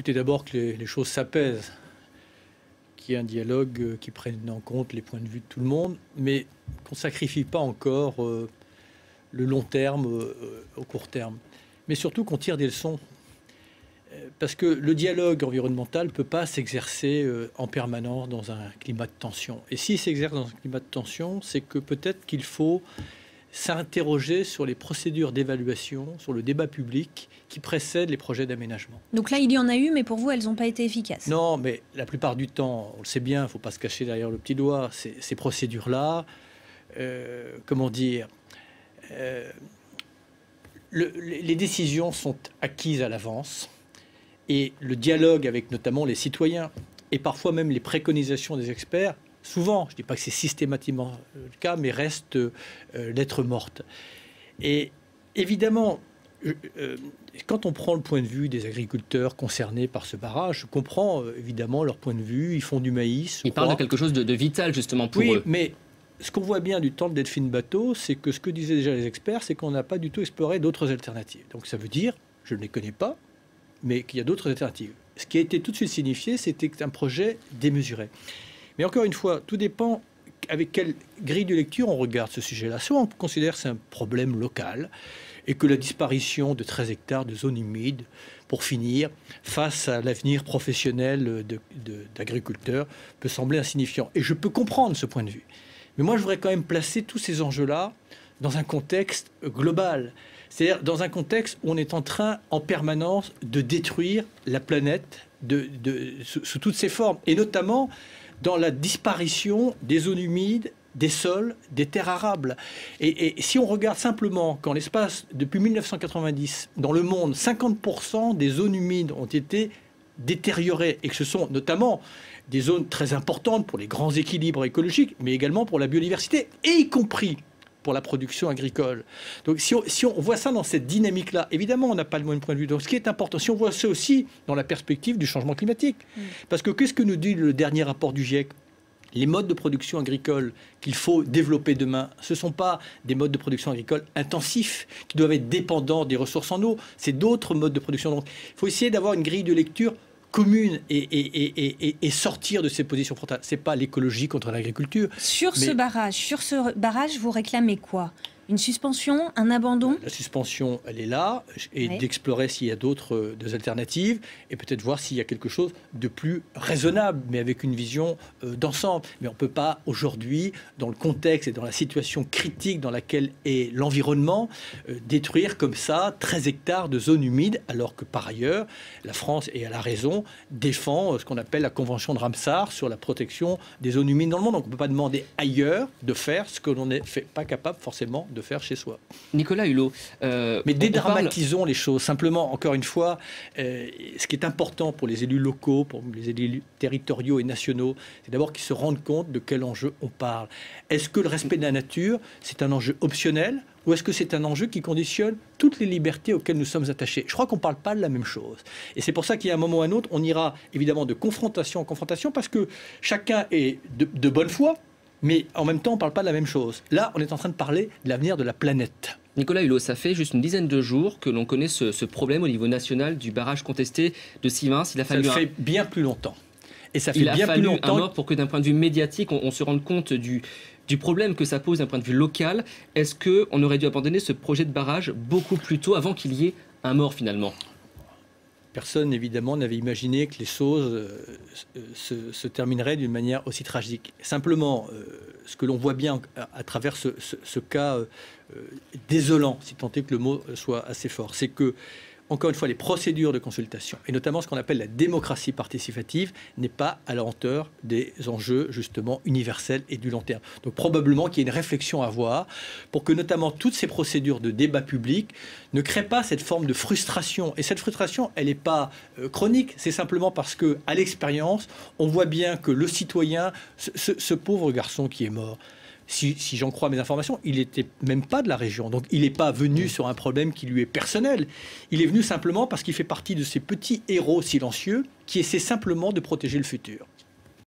Écoutez, d'abord que les choses s'apaisent, qu'il y ait un dialogue qui prenne en compte les points de vue de tout le monde, mais qu'on ne sacrifie pas encore le long terme au court terme. Mais surtout qu'on tire des leçons. Parce que le dialogue environnemental ne peut pas s'exercer en permanence dans un climat de tension. Et s'il s'exerce dans un climat de tension, c'est que peut-être qu'il faut s'interroger sur les procédures d'évaluation, sur le débat public qui précèdent les projets d'aménagement. Donc là, il y en a eu, mais pour vous, elles n'ont pas été efficaces. Non, mais la plupart du temps, on le sait bien, il ne faut pas se cacher derrière le petit doigt, ces procédures-là, comment dire, les décisions sont acquises à l'avance et le dialogue avec notamment les citoyens et parfois même les préconisations des experts, souvent, je ne dis pas que c'est systématiquement le cas, mais reste lettre morte. Et évidemment, quand on prend le point de vue des agriculteurs concernés par ce barrage, je comprends évidemment leur point de vue, ils font du maïs. Ils parlent de quelque chose de vital justement pour eux. Oui, mais ce qu'on voit bien du temps de Delphine Batho, c'est que ce que disaient déjà les experts, c'est qu'on n'a pas du tout exploré d'autres alternatives. Donc ça veut dire, je ne les connais pas, mais qu'il y a d'autres alternatives. Ce qui a été tout de suite signifié, c'était un projet démesuré. Mais encore une fois, tout dépend avec quelle grille de lecture on regarde ce sujet-là. Soit on considère que c'est un problème local et que la disparition de 13 hectares de zones humides, pour finir, face à l'avenir professionnel d'agriculteurs, peut sembler insignifiant. Et je peux comprendre ce point de vue. Mais moi, je voudrais quand même placer tous ces enjeux-là dans un contexte global. C'est-à-dire dans un contexte où on est en train, en permanence, de détruire la planète sous toutes ses formes. Et notamment dans la disparition des zones humides, des sols, des terres arables. Et si on regarde simplement qu'en l'espace, depuis 1990, dans le monde, 50% des zones humides ont été détériorées, et que ce sont notamment des zones très importantes pour les grands équilibres écologiques, mais également pour la biodiversité, et y compris pour la production agricole. Donc si on voit ça dans cette dynamique-là, évidemment, on n'a pas le même point de vue. Donc ce qui est important, si on voit ça aussi dans la perspective du changement climatique, parce que qu'est-ce que nous dit le dernier rapport du GIEC ? Les modes de production agricole qu'il faut développer demain, ce ne sont pas des modes de production agricole intensifs qui doivent être dépendants des ressources en eau, c'est d'autres modes de production. Donc il faut essayer d'avoir une grille de lecture commune et sortir de ces positions frontales. Ce n'est pas l'écologie contre l'agriculture. Sur ce barrage, vous réclamez quoi ? Une suspension, un abandon ? La suspension, elle est là, et d'explorer s'il y a d'autres alternatives, et peut-être voir s'il y a quelque chose de plus raisonnable, mais avec une vision d'ensemble. Mais on ne peut pas aujourd'hui, dans le contexte et dans la situation critique dans laquelle est l'environnement, détruire comme ça 13 hectares de zones humides, alors que par ailleurs, la France, et elle a raison, défend ce qu'on appelle la Convention de Ramsar sur la protection des zones humides dans le monde. Donc on ne peut pas demander ailleurs de faire ce que l'on n'est pas capable forcément de faire chez soi. Nicolas Hulot. Mais dédramatisons les choses. Simplement, encore une fois, ce qui est important pour les élus locaux, pour les élus territoriaux et nationaux, c'est d'abord qu'ils se rendent compte de quel enjeu on parle. Est-ce que le respect de la nature, c'est un enjeu optionnel ou est-ce que c'est un enjeu qui conditionne toutes les libertés auxquelles nous sommes attachés ? Je crois qu'on ne parle pas de la même chose. Et c'est pour ça qu'il y a un moment ou un autre, on ira évidemment de confrontation en confrontation parce que chacun est de bonne foi, mais en même temps, on ne parle pas de la même chose. Là, on est en train de parler de l'avenir de la planète. Nicolas Hulot, ça fait juste une dizaine de jours que l'on connaît ce problème au niveau national du barrage contesté de Sivens. Ça fait bien plus longtemps. Et ça fait bien plus longtemps. Un mort pour que d'un point de vue médiatique, on se rende compte du problème que ça pose d'un point de vue local. Est-ce qu'on aurait dû abandonner ce projet de barrage beaucoup plus tôt, avant qu'il y ait un mort finalement ? Personne, évidemment, n'avait imaginé que les choses se termineraient d'une manière aussi tragique. Simplement, ce que l'on voit bien à travers ce cas désolant, si tant est que le mot soit assez fort, c'est que, encore une fois, les procédures de consultation, et notamment ce qu'on appelle la démocratie participative, n'est pas à la hauteur des enjeux, justement, universels et du long terme. Donc, probablement qu'il y a une réflexion à avoir pour que, notamment, toutes ces procédures de débat public ne créent pas cette forme de frustration. Et cette frustration, elle n'est pas chronique, c'est simplement parce qu'à l'expérience, on voit bien que le citoyen, ce pauvre garçon qui est mort, si j'en crois mes informations, il n'était même pas de la région. Donc il n'est pas venu sur un problème qui lui est personnel. Il est venu simplement parce qu'il fait partie de ces petits héros silencieux qui essaient simplement de protéger le futur.